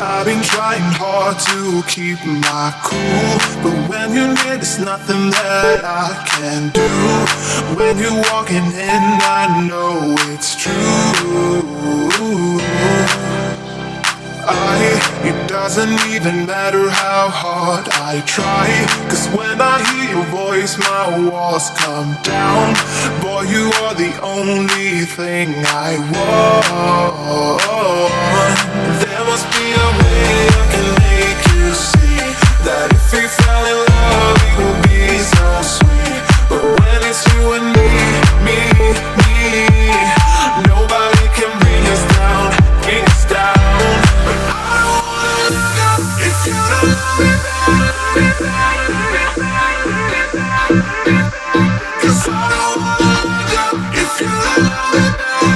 I've been trying hard to keep my cool, but when you're near, there's nothing that I can do. When you're walking in, I know it's true. It doesn't even matter how hard I try, 'cause when I hear your voice, my walls come down. Boy, you are the only thing I want. There must be a way I can make you see that if we fell in love, it would be so sweet. But when it's you and me, nobody can bring us down, bring us down. But I don't wanna look up if you don't love me back. 'Cause I don't wanna look up if you don't love me back.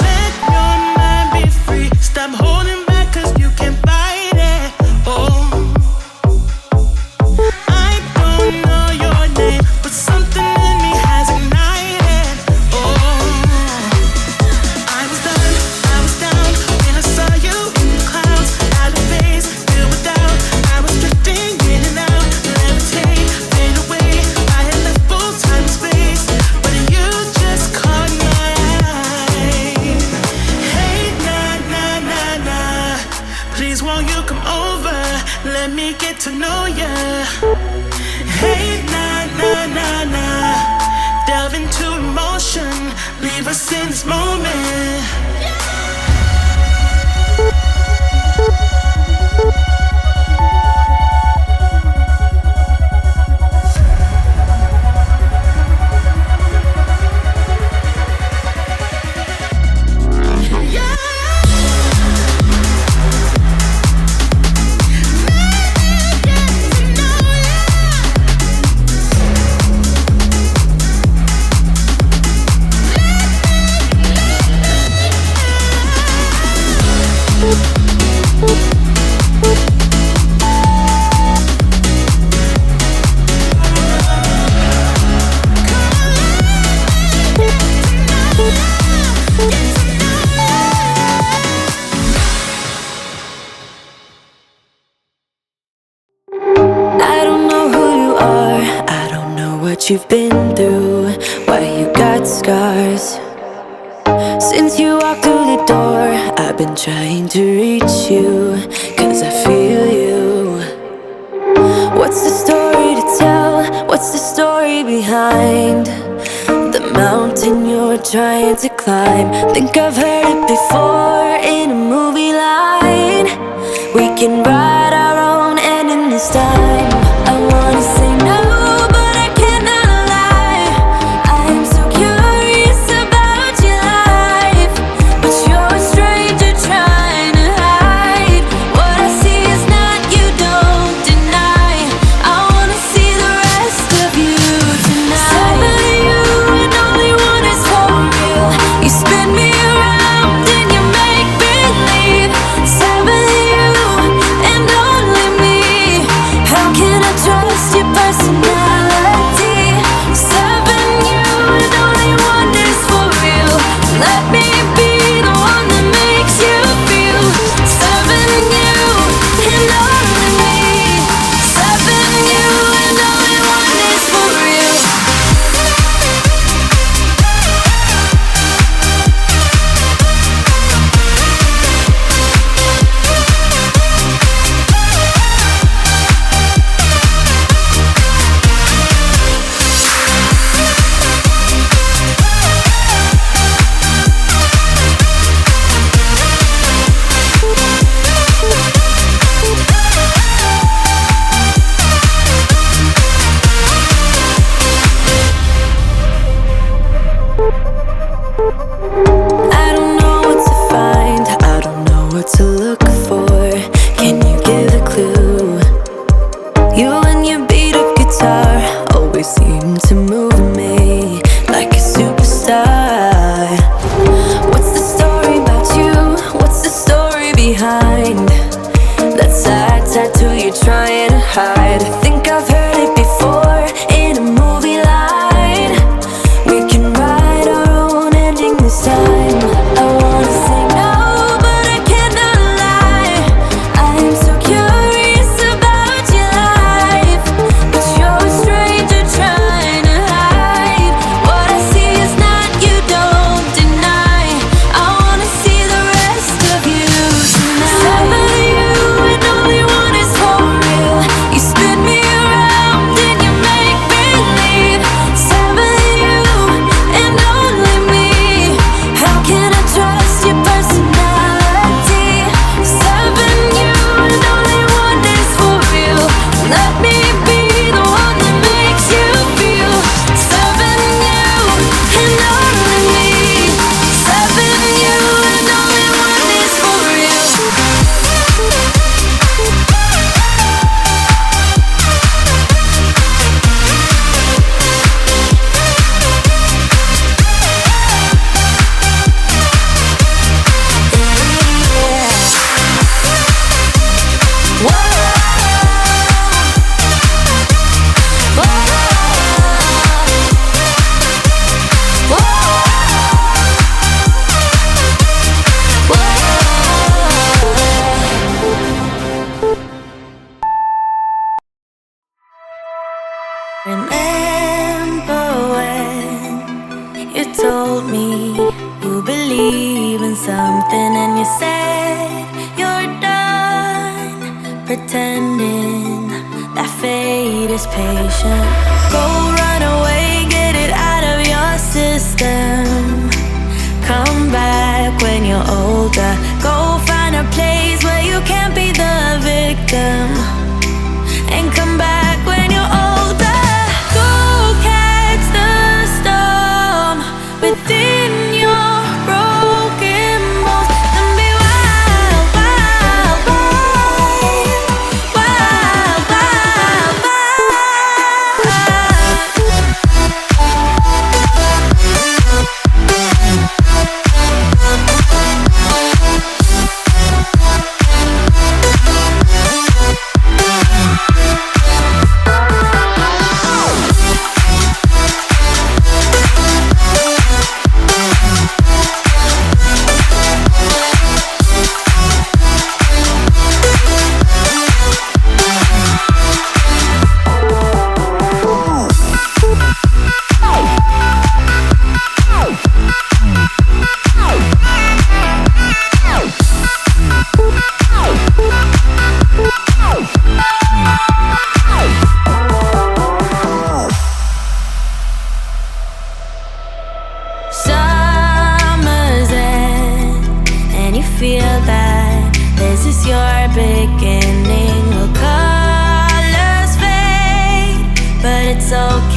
Let your mind let me get to know ya. Hey, nah, nah, nah, nah. Delve into emotion, leave us in this moment. You've been through, why you got scars. Since you walked through the door, I've been trying to reach you, 'cause I feel you. What's the story to tell? What's the story behind the mountain you're trying to climb? Think I've heard it before in a movie line. We can write our own ending this time. I wanna say no, Remember when you told me you believe in something and you said you're done pretending is patient. Go run away, get it out of your system. Come back when you're older. Go find a place where you can't be the victim. And come back when you're older. Go catch the storm within your broken bones. And be wild, wild, wild, wild, wild, wild. Summer's end, and you feel that this is your beginning. Will colors fade, but it's okay.